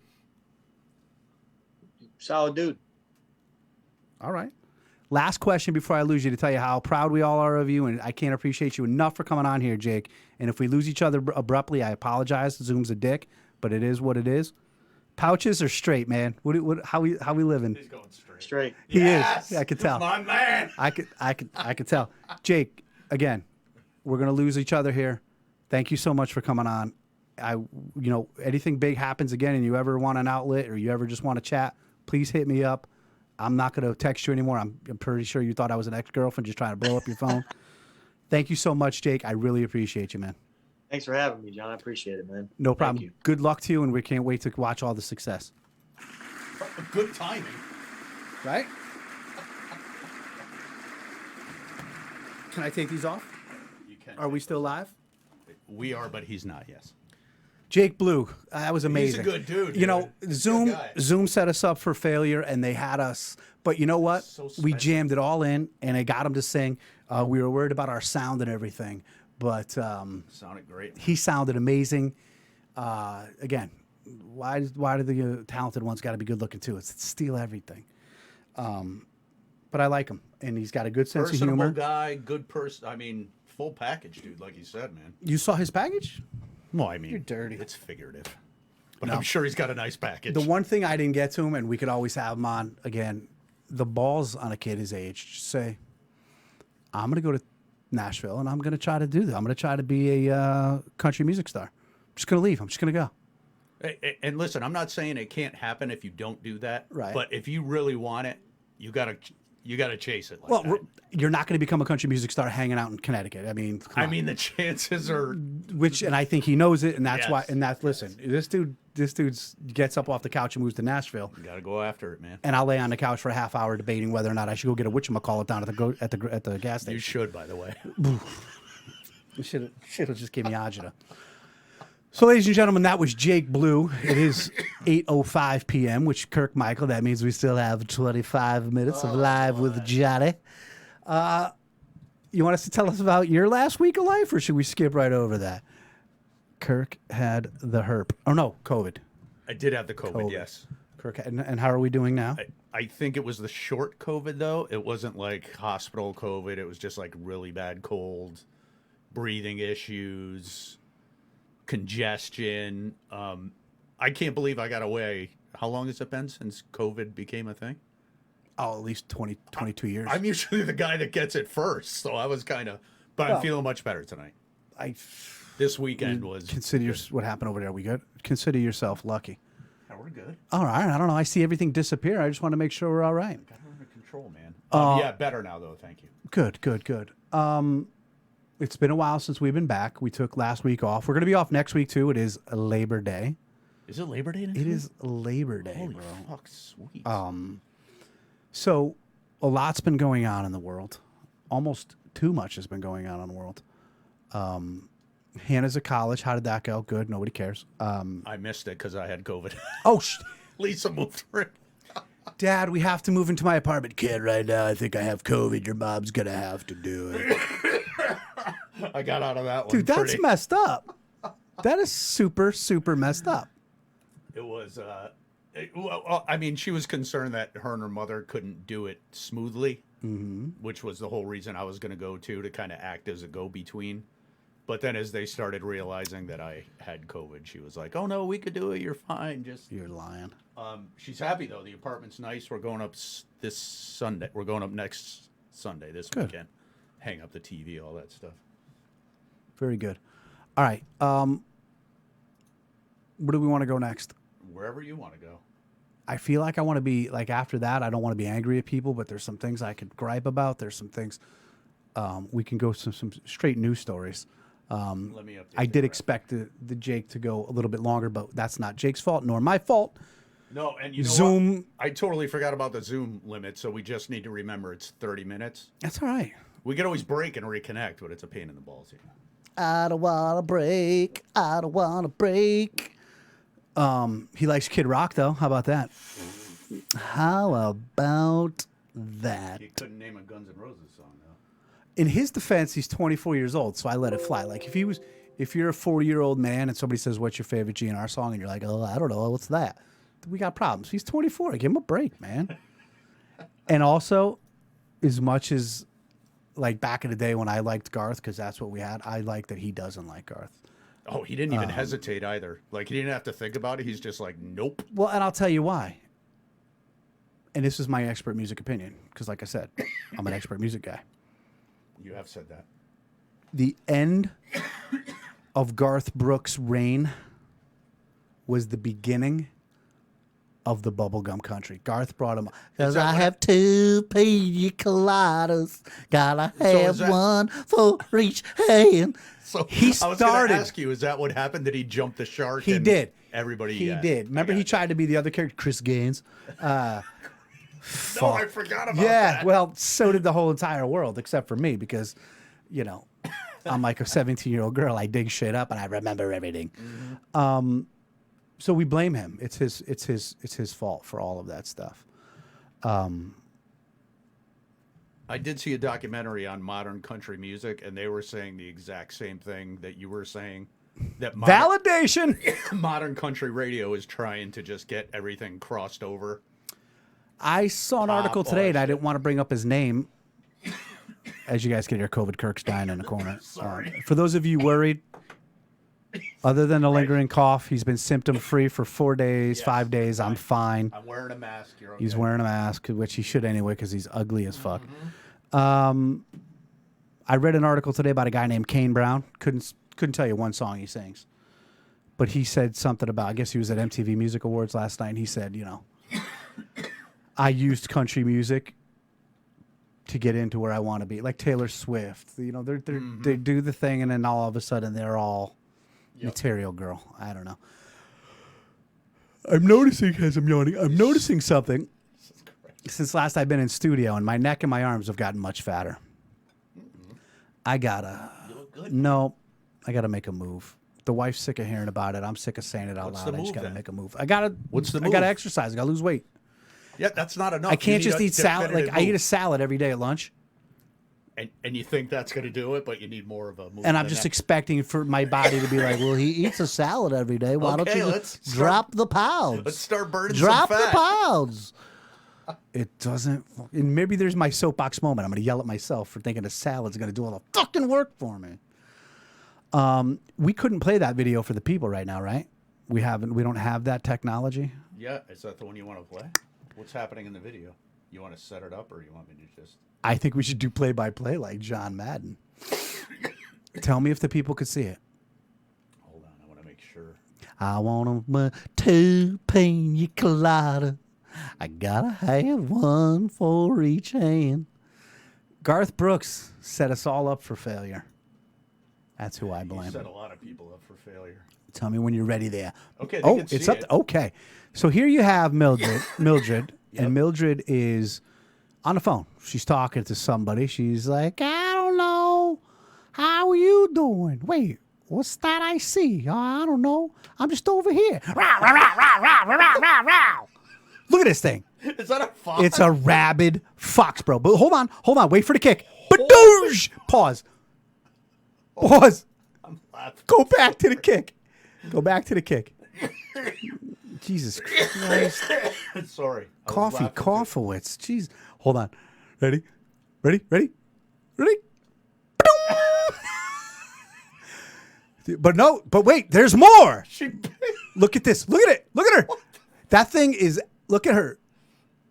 Solid dude. All right. Last question before I lose you, to tell you how proud we all are of you, and I can't appreciate you enough for coming on here, Jake. And if we lose each other abruptly, I apologize. Zoom's a dick, but it is what it is. Pouches or straight, man? How we living? He's going straight. Straight. He Yes! is. I could tell. My man. I could tell. Jake, again, we're gonna lose each other here. Thank you so much for coming on. Anything big happens again, and you ever want an outlet or you ever just want to chat, please hit me up. I'm not gonna text you anymore. I'm pretty sure you thought I was an ex-girlfriend just trying to blow up your phone. Thank you so much, Jake. I really appreciate you, man. Thanks for having me, John. I appreciate it, man. No problem. Thank you. Good luck to you, and we can't wait to watch all the success. Good timing. Right? Can I take these off? You can. Are we still live? We are, but he's not. Yes. Jake Bleau, that was amazing. He's a good dude. You know, dude. He's a Zoom good guy. Zoom set us up for failure, and they had us. But you know what? So We special. jammed it all in, and I got him to sing. We were worried about our sound and everything, but Sounded great. he sounded amazing. Again, why do the talented ones got to be good looking too? It's steal everything. But I like him, and he's got a good sense of Personable humor. guy, good person. I mean, full package, dude. Like you said, man. You saw his package? Well, I mean, You're dirty. It's figurative, but I'm sure he's got a nice package. The one thing I didn't get to him, and we could always have him on again, the balls on a kid his age. Just say, I'm going to go to Nashville, and I'm going to try to do that. I'm going to try to be a country music star. I'm just going to leave. I'm just going to go. And listen, I'm not saying it can't happen if you don't do that. Right. But if you really want it, you gotta chase it. Like Well, that. you're not going to become a country music star hanging out in Connecticut. I mean, come I on. mean, the chances are. And I think he knows it, and that's Yes. why. And that's listen, this dude gets up off the couch and moves to Nashville, You gotta go after it, man. and I'll lay on the couch for a half hour debating whether or not I should go get a whatchamacallit down at the gas You station. should, by the way. Should have just gave me agita. So, ladies and gentlemen, that was Jake Bleau. It is 8:05 p.m., which Kirk Michael, that means we still have 25 minutes of live with Johnny. You want us to tell us about your last week of life, or should we skip right over that? Kirk had the herp. Oh, no, COVID. I did have the COVID, yes. Kirk, and how are we doing now? I think it was the short COVID, though. It wasn't like hospital COVID. It was just like really bad cold, breathing issues, congestion. I can't believe I got away. How long has it been since COVID became a thing? Oh, at least 22 years. I'm usually the guy that gets it first, so I was kind of, but I'm feeling much better tonight. This weekend was. Consider what happened over there. We good? Consider yourself lucky. Yeah, we're good. All right. I don't know. I see everything disappear. I just want to make sure we're all right. Got it under control, man. Yeah, better now though. Thank you. Good. It's been a while since we've been back. We took last week off. We're going to be off next week too. It is Labor Day. Is it Labor Day? It is Labor Day, Holy bro. fuck, sweet. So a lot's been going on in the world. Almost too much has been going on in the world. Hannah's at college. How did that go? Good. Nobody cares. I missed it because I had COVID. Oh, Lisa moved for it. Dad, we have to move into my apartment. Kid, right now, I think I have COVID. Your mom's going to have to do it. I got out of that one. Dude, that's messed up. That is super, super messed up. It was, well, I mean, she was concerned that her and her mother couldn't do it smoothly, which was the whole reason I was going to go to kind of act as a go-between. But then as they started realizing that I had COVID, she was like, oh, no, we could do it. You're fine. You're lying. She's happy, though. The apartment's nice. We're going up this Sunday. We're going up next Sunday, this weekend. Hang up the TV, all that stuff. Very good. All right. Where do we want to go next? Wherever you want to go. I feel like I want to be, like, after that, I don't want to be angry at people, but there's some things I could gripe about. There's some things we can go some straight news stories. Let me update I did expect the Jake to go a little bit longer, but that's not Jake's fault nor my fault. No, and you know Zoom. what? I totally forgot about the Zoom limit, so we just need to remember it's 30 minutes. That's all right. We can always break and reconnect, but it's a pain in the balls here. I don't want to break. I don't want to break. He likes Kid Rock, though. How about that? How about that? You couldn't name a Guns N' Roses song, though. In his defense, he's 24 years old, so I let it fly. Like, if you're a 40-year-old man and somebody says, what's your favorite GNR song? And you're like, oh, I don't know. What's that? We got problems. He's 24. Give him a break, man. And also, as much as, like, back in the day when I liked Garth, because that's what we had, I like that he doesn't like Garth. Oh, he didn't even hesitate either. Like, he didn't have to think about it. He's just like, nope. Well, and I'll tell you why. And this is my expert music opinion, because like I said, I'm an expert music guy. You have said that. The end of Garth Brooks' reign was the beginning of the bubblegum country. Garth brought him, because I have two pina coladas, gotta have one for each hand. So he I was going started. to ask you, is that what happened? Did he jump the shark? He and did. Everybody, He yeah. did. Remember, he tried to be the other character, Chris Gaines. No, I forgot about that. Yeah, well, so did the whole entire world, except for me, because, you know, I'm like a 17-year-old girl. I dig shit up and I remember everything. Mm-hmm. So we blame him. It's his fault for all of that stuff. I did see a documentary on modern country music, and they were saying the exact same thing that you were saying. That Validation. modern country radio is trying to just get everything crossed over. I saw an article today, and I didn't want to bring up his name. As you guys can hear, COVID Kirk's dying in the corner. Sorry. For those of you worried, other than a lingering cough, he's been symptom-free for 4 days, 5 days. I'm fine. I'm wearing a mask. You're okay. He's wearing a mask, which he should anyway because he's ugly as fuck. I read an article today about a guy named Kane Brown. Couldn't tell you one song he sings. But he said something about, I guess he was at MTV Music Awards last night, and he said, you know, I used country music to get into where I want to be. Like Taylor Swift. You know, they do the thing, and then all of a sudden they're all material girl. I don't know. I'm noticing, as I'm yawning, I'm noticing something since last I've been in studio, and my neck and my arms have gotten much fatter. I gotta, no, I gotta make a move. The wife's sick of hearing about it. I'm sick of saying it out loud. I just gotta make a move. I gotta, What's the I move? gotta exercise. I gotta lose weight. Yeah, that's not enough. I can't just eat salad. Like I eat a salad every day at lunch. And you think that's going to do it, but you need more of a move. And I'm just expecting for my body to be like, well, he eats a salad every day. Why don't you drop the pounds? Let's start burning Drop some fat. the pounds. It doesn't. And maybe there's my soapbox moment. I'm going to yell at myself for thinking a salad's going to do all the fucking work for me. We couldn't play that video for the people right now, right? We don't have that technology. Yeah, is that the one you want to play? What's happening in the video? You want to set it up, or you want me to just? I think we should do play-by-play like John Madden. Tell me if the people could see it. Hold on, I want to make sure. I want a two pina colada. I gotta have one for each hand. Garth Brooks set us all up for failure. That's who I You blame. set a lot of people up for failure. Tell me when you're ready there. Okay, they Oh, can it's see up. it. Okay. So here you have Mildred. Yep. And Mildred is on the phone. She's talking to somebody. She's like, I don't know. How are you doing? Wait, what's that I see? I don't know. I'm just over here. Row, row, row, row, row, row, row, row. Look at this thing. Is that a fox? It's a rabid fox, bro. But hold on. Wait for the kick. Badoosh! Pause. Pause. I'm laughing. Go back to the kick. Go back to the kick. Jesus Christ. Sorry. I was Coffee, laughing too. Coffowitz. Jeez. Hold on. Ready? But wait, there's more. She Look at this. Look at it. Look at her. That thing is, look at her.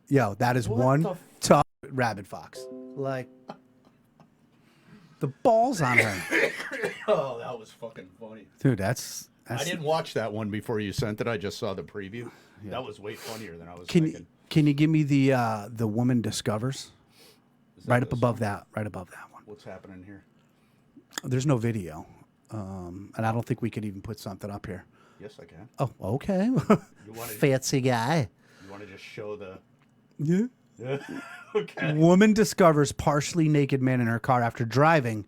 Yo, that is one the tough rabid fox. Like, the balls on her. Oh, that was fucking funny. Dude, that's I didn't watch that one before you sent it. I just saw the preview. That was way funnier than I was thinking. Can you give me the woman discovers? Is that Right up this above one? that. Right above that one. What's happening here? There's no video. And I don't think we could even put something up here. Yes, I can. Oh, okay. You want to? Fancy guy. You want to just show the? Yeah. Yeah. Okay. Woman discovers partially naked man in her car after driving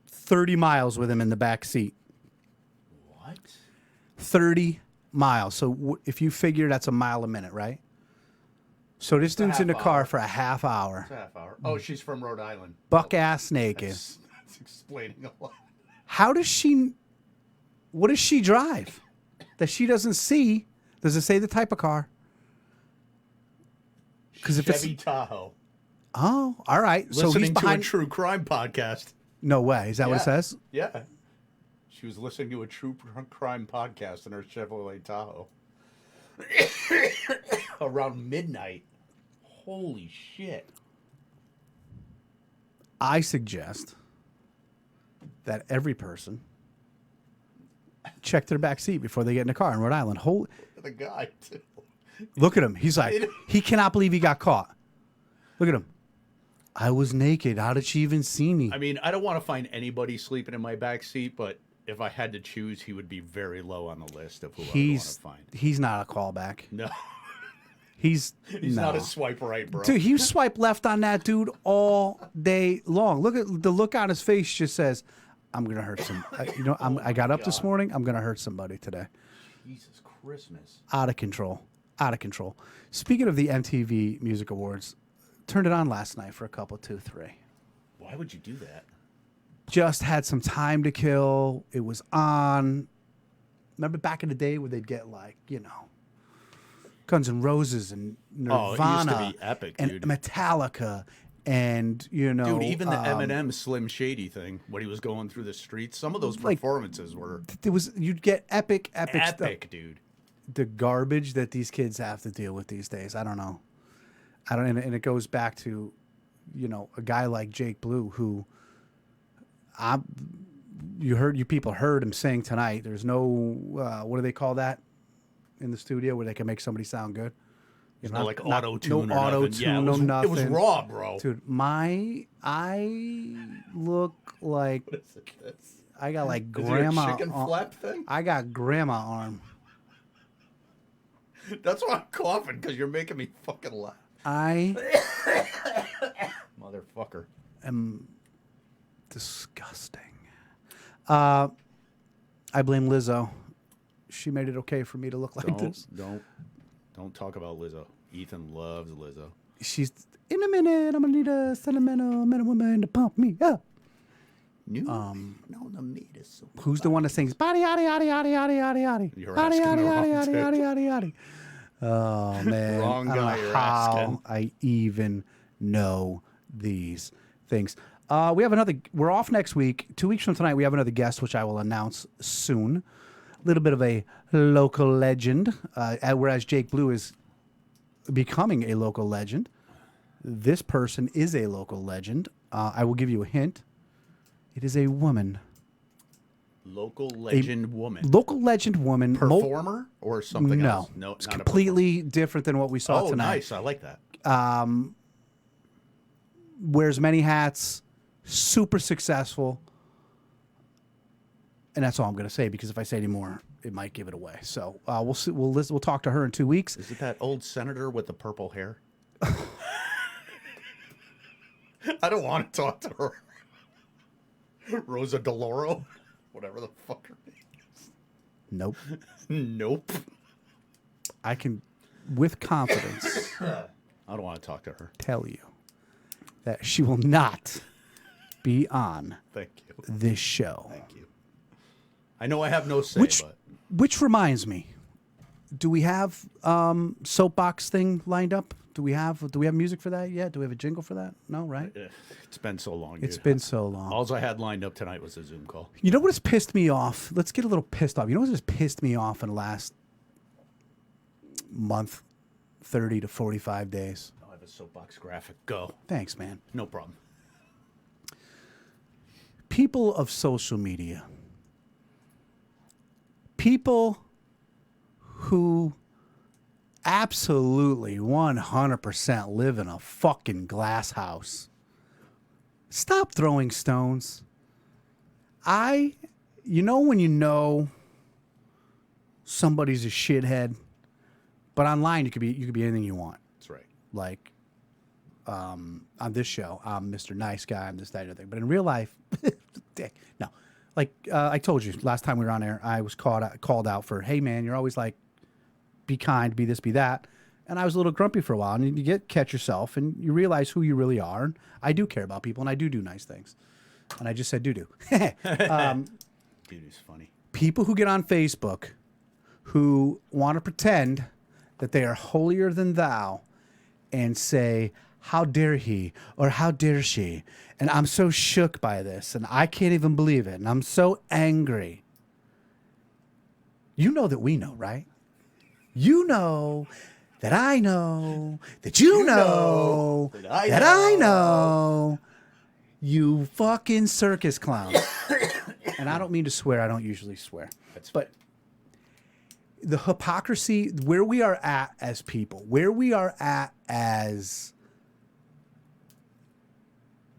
30 miles with him in the back seat. What? 30 miles. So if you figure that's a mile a minute, right? So this dude's in the half car hour. for a half hour. It's a half hour. Oh, she's from Rhode Island. Buck ass naked. That's explaining a lot. How does she? What does she drive that she doesn't see? Does it say the type of car? Because if Chevy it's Tahoe. all right. So he's Listening to a behind. true crime podcast. No way. Is that what it Yeah. says? Yeah. She was listening to a true crime podcast in her Chevrolet Tahoe. Around midnight. Holy shit. I suggest that every person check their back seat before they get in the car in Rhode Island. The guy, too. Look at him. He's like, he cannot believe he got caught. Look at him. I was naked. How did she even see me? I mean, I don't want to find anybody sleeping in my back seat, but if I had to choose, he would be very low on the list of who I would want to find. He's not a callback. No. He's not no. a swipe right, bro. Dude, he swiped left on that dude all day long. Look at the look on his face. Just says, "I'm gonna hurt some." I got up this morning. I'm gonna hurt somebody today. Jesus Christmas. Out of control. Out of control. Speaking of the MTV Music Awards, turned it on last night for a couple, 2, 3. Why would you do that? Just had some time to kill. It was on. Remember back in the day where they'd get like, Guns N' Roses and Nirvana Oh, it used to be epic, and dude. Metallica and, Dude, even the Eminem Slim Shady thing, when he was going through the streets, some of those performances were you'd get epic stuff. dude. The garbage that these kids have to deal with these days. I don't know. And it goes back to, a guy like Jake Bleau, who you people heard him sing tonight. There's no, what do they call that in the studio where they can make somebody sound good? No, like auto-tune no or auto nothing. tune, Yeah, no nothing. It was raw, bro. Dude, I look like What is it? I got like Is grandma. it a chicken flap thing? I got grandma arm. That's why I'm coughing, because you're making me fucking laugh. I Motherfucker. am disgusting. I blame Lizzo. She made it okay for me to look like this. Don't talk about Lizzo. Ethan loves Lizzo. She's in a minute. I'm gonna need a sentimental woman to pump me up. No, the meat is so. Who's the one that sings body yaddy yaddy yaddy yaddy yaddy yaddy You're yaddy asking the yaddy wrong yaddy dude. yaddy yaddy yaddy? Oh man, Wrong I don't guy know you're how asking. I even know these things. We have another. We're off next week. 2 weeks from tonight, we have another guest, which I will announce soon. A little bit of a local legend, whereas Jake Bleau is becoming a local legend. This person is a local legend. I will give you a hint. It is a woman. Local legend woman. Local legend woman. Performer or something else? No, it's not completely different than what we saw tonight. Nice. I like that. Wears many hats. Super successful. And that's all I'm going to say, because if I say any more, it might give it away. So we'll see, we'll talk to her in 2 weeks. Is it that old senator with the purple hair? I don't want to talk to her. Rosa DeLauro, whatever the fuck her name is. Nope. Nope. I can, with confidence, I don't want to talk to her. tell you that she will not be on Thank you. this show. Thank you. I know I have no say, but Which reminds me, do we have soapbox thing lined up? Do we have music for that yet? Do we have a jingle for that? No, right? it's been so long. It's dude. been so long. All I had lined up tonight was a Zoom call. You know what has pissed me off? Let's get a little pissed off. You know what has pissed me off in the last month, 30 to 45 days? I have a soapbox graphic. Go. Thanks, man. No problem. People of social media. People who absolutely 100% live in a fucking glass house. Stop throwing stones. You know when you know somebody's a shithead, but online you could be anything you want. That's right. Like on this show, I'm Mr. Nice Guy, I'm this, that, and other thing. But in real life, no. Like I told you last time we were on air, I was called out for, hey man, you're always like, be kind, be this, be that. And I was a little grumpy for a while. And you catch yourself and you realize who you really are. And I do care about people and I do nice things. And I just said doo-doo. Doo-doo's funny. People who get on Facebook who want to pretend that they are holier than thou and say, how dare he or how dare she? And I'm so shook by this and I can't even believe it. And I'm so angry. You know that we know, right? You know that I know that you know that I know. You fucking circus clown. And I don't mean to swear. I don't usually swear. But the hypocrisy, where we are at as people, where we are at as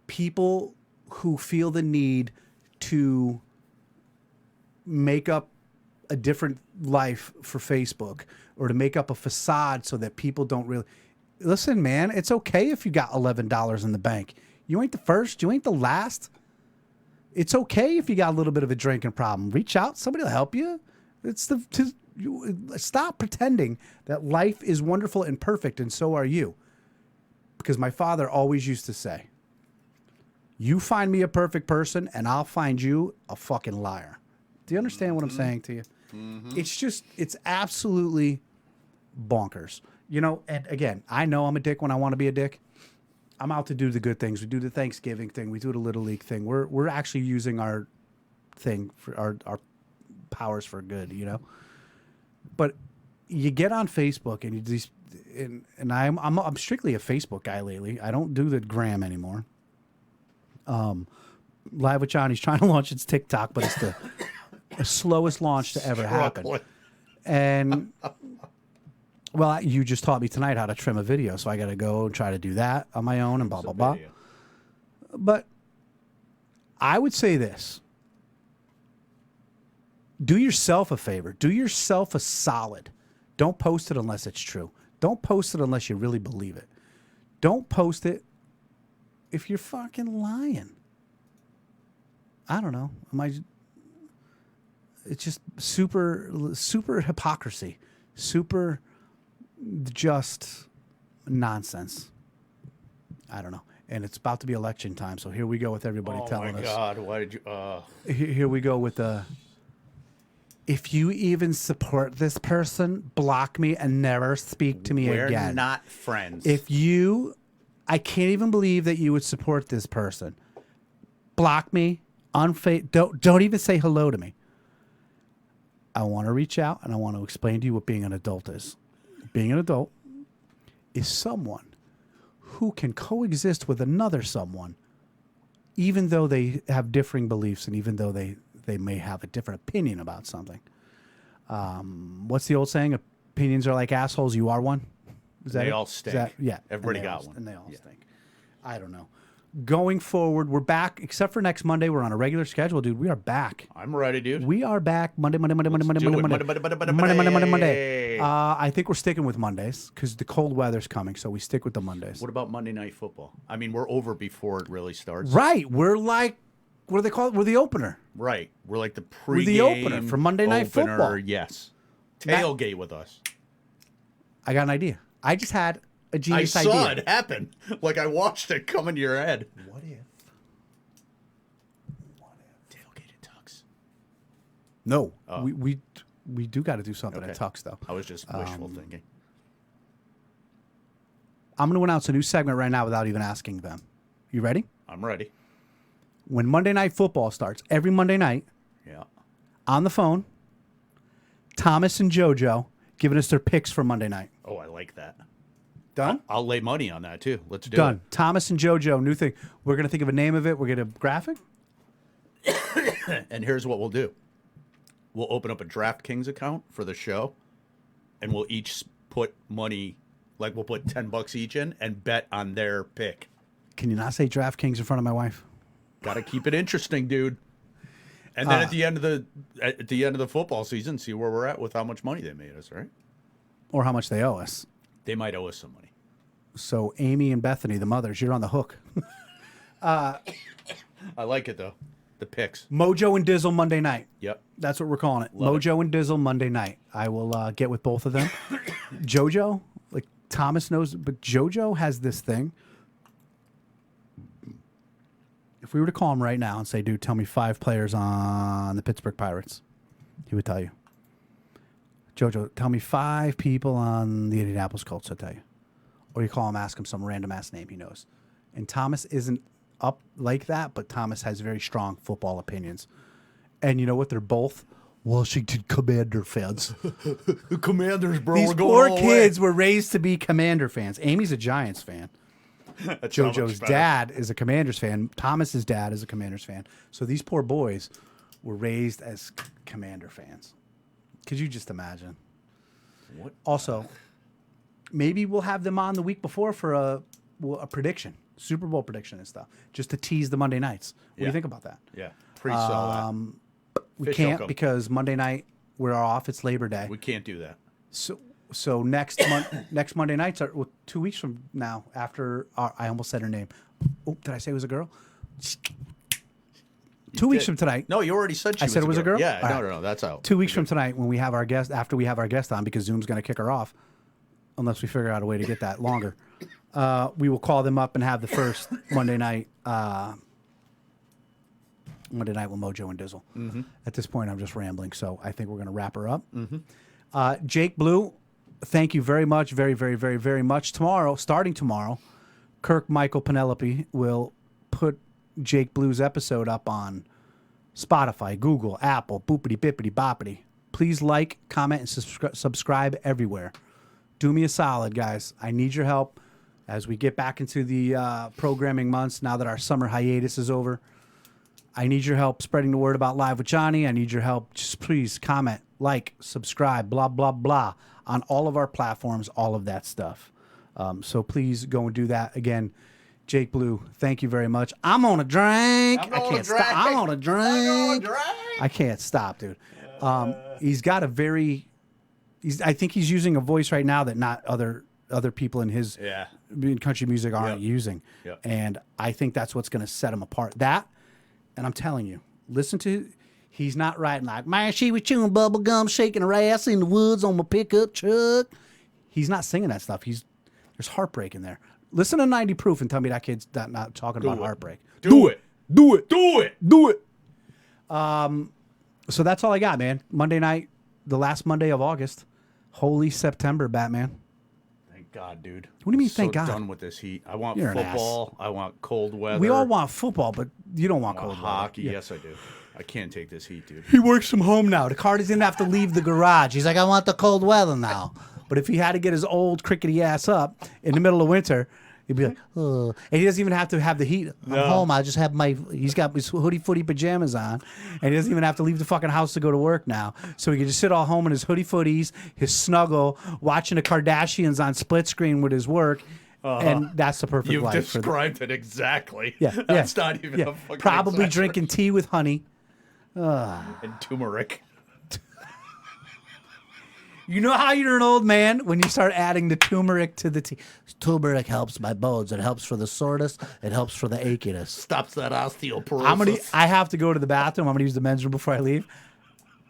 people who feel the need to make up a different life for Facebook or to make up a facade so that people don't really listen, man. It's okay if you got $11 in the bank. You ain't the first. You ain't the last. It's okay if you got a little bit of a drinking problem. Reach out. Somebody will help you. Stop pretending that life is wonderful and perfect, and so are you. Because my father always used to say, you find me a perfect person, and I'll find you a fucking liar. Do you understand what I'm saying to you? Mm-hmm. It's absolutely bonkers. You know, and again, I know I'm a dick when I want to be a dick. I'm out to do the good things. We do the Thanksgiving thing. We do the Little League thing. We're actually using our thing for our powers for good, you know. But you get on Facebook and you just and I'm strictly a Facebook guy lately. I don't do the gram anymore. Live with Johnny's trying to launch its TikTok, but it's the slowest launch to ever happen. And well, you just taught me tonight how to trim a video, so I got to go and try to do that on my own and blah, blah, blah. But I would say this. Do yourself a favor. Do yourself a solid. Don't post it unless it's true. Don't post it unless you really believe it. Don't post it if you're fucking lying. I don't know. It's just super hypocrisy. Super just nonsense. I don't know. And it's about to be election time, so here we go with everybody telling us. Oh, my God. Why did you... Here we go with the... If you even support this person, block me and never speak to me again. We're not friends. I can't even believe that you would support this person. block me, don't even say hello to me. I want to reach out and I want to explain to you what being an adult is. Being an adult is someone who can coexist with another someone, even though they have differing beliefs and even though they may have a different opinion about something. What's the old saying? Opinions are like assholes. You are one. Is that They it? all Is stink. that- yeah. Everybody And they got all- one. And they all Yeah. stink. I don't know. Going forward, we're back. Except for next Monday, we're on a regular schedule, dude. We are back. I'm ready, dude. We are back Monday. do it. Monday. I think we're sticking with Mondays because the cold weather's coming, so we stick with the Mondays. What about Monday Night Football? I mean, we're over before it really starts. Right. We're like, what do they call it? We're the opener. Right. We're like the pregame We're the opener for Monday Night opener, Football. Yes. Tailgate with us. I got an idea. I just had a I genius saw idea. it happen. Like I watched it come into your head. What if? Tailgate at Tux. No. Oh. We do got to do something at Okay. Tux, though. I was just wishful thinking. I'm going to announce a new segment right now without even asking them. You ready? I'm ready. When Monday Night Football starts, every Monday night, Yeah. on the phone, Thomas and JoJo giving us their picks for Monday night. Oh, I like that. Done? I'll lay money on that too. Let's do Done. Thomas and JoJo, new thing. We're going to think of a name of it. We're going to graphic. it. And here's what we'll do. We'll open up a DraftKings account for the show, and we'll each put money, like we'll put $10 each in and bet on their pick. Can you not say DraftKings in front of my wife? Got to keep it interesting, dude. And then at the end of the football season, see where we're at with how much money they made us, right? Or how much they owe us. They might owe us some money. So Amy and Bethany, the mothers, you're on the hook. I like it though. The picks. Mojo and Dizzle Monday night. Yep. That's what we're calling it. Love Mojo and Dizzle Monday night. I will get with both of them. JoJo, like Thomas knows, but JoJo has this thing. If we were to call him right now and say, dude, tell me 5 players on the Pittsburgh Pirates, he would tell you. JoJo, tell me 5 people on the Indianapolis Colts, he'll tell you. Or you call him, ask him some random ass name he knows. And Thomas isn't up like that, but Thomas has very strong football opinions. And you know what? They're both Washington Commander fans. Commanders, bro. These we're going poor all kids were raised to be Commander fans. Amy's a Giants fan. That's so much JoJo's better. dad is a Commanders fan. Thomas's dad is a Commanders fan. So these poor boys were raised as Commander fans. Could you just imagine? What? Also, maybe we'll have them on the week before for a prediction, Super Bowl prediction and stuff, just to tease the Monday nights. What do Yeah. you think about that? Yeah. Pre-sell that. We Fish can't hook 'em. because Monday night we're off. It's Labor Day. We can't do that. So next next Monday nights are 2 weeks from now. After I almost said her name. Oh, did I say it was a girl? 2 weeks did. from tonight. No, you already said she I said it was a girl? Yeah, All no, right. no, that's out. 2 weeks from tonight, when we have our guest, after we have our guest on, because Zoom's going to kick her off, unless we figure out a way to get that longer. We will call them up and have the first Monday night. Monday night with Mojo and Dizzle. Mm-hmm. At this point, I'm just rambling, so I think we're going to wrap her up. Mm-hmm. Jake Bleau, thank you very much, very, very, very, very much. Tomorrow, starting tomorrow, Kirk, Michael, Penelope will put Jake Bleu's episode up on Spotify, Google, Apple, boopity, bippity, boppity. Please like, comment, and subscribe everywhere. Do me a solid, guys. I need your help as we get back into the programming months now that our summer hiatus is over. I need your help spreading the word about Live with Johnny. I need your help. Just please comment, like, subscribe, blah, blah, blah, on all of our platforms, all of that stuff. So please go and do that. Again, Jake Bleau, thank you very much. I'm on a drink. I can't stop. I'm on a drink. I can't stop, dude. He's got a very... I think he's using a voice right now that not other people in his in country music aren't using. Yep. And I think that's what's going to set him apart. That... And I'm telling you, listen to, he's not writing like, man, she was chewing bubble gum, shaking her ass in the woods on my pickup truck. He's not singing that stuff. There's heartbreak in there. Listen to 90 Proof and tell me that kid's not talking about heartbreak. Do it. Do it. Do it. Do it. So that's all I got, man. Monday night, the last Monday of August. Holy September, Batman. Thank God, dude. What do you mean, I'm thank so God? done with this heat. I want You're an ass. football. I want cold weather. We all want football, but you don't want I want cold weather. hockey. Yeah. Yes, I do. I can't take this heat, dude. He works from home now. The car doesn't have to leave the garage. He's like, I want the cold weather now. But if he had to get his old crickety ass up in the middle of winter, he'd be like, oh. And he doesn't even have to have the heat. I'm home. I just have he's got his hoodie footy pajamas on. And he doesn't even have to leave the fucking house to go to work now. So he can just sit all home in his hoodie footies, his snuggle, watching the Kardashians on split screen with his work. And that's the perfect You've life. described it exactly. Yeah, That's not even a fucking Probably exaggeration. drinking tea with honey. And turmeric. You know how you're an old man when you start adding the turmeric to the tea. Turmeric helps my bones. It helps for the soreness. It helps for the achiness. Stops that osteoporosis. I have to go to the bathroom. I'm gonna use the men's room before I leave.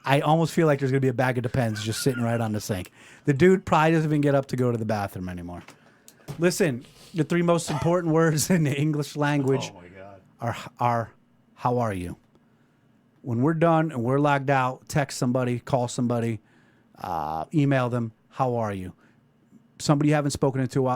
I almost feel like there's gonna be a bag of Depends just sitting right on the sink. The dude probably doesn't even get up to go to the bathroom anymore. Listen, the 3 most important words in the English language Oh my God. are how are you? When we're done and we're logged out, text somebody, call somebody, email them. How are you? Somebody you haven't spoken to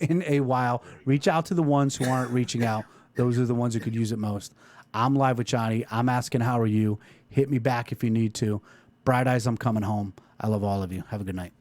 in a while. Reach out to the ones who aren't reaching out. Those are the ones who could use it most. I'm live with Johnny. I'm asking how are you? Hit me back if you need to. Bright eyes, I'm coming home. I love all of you. Have a good night.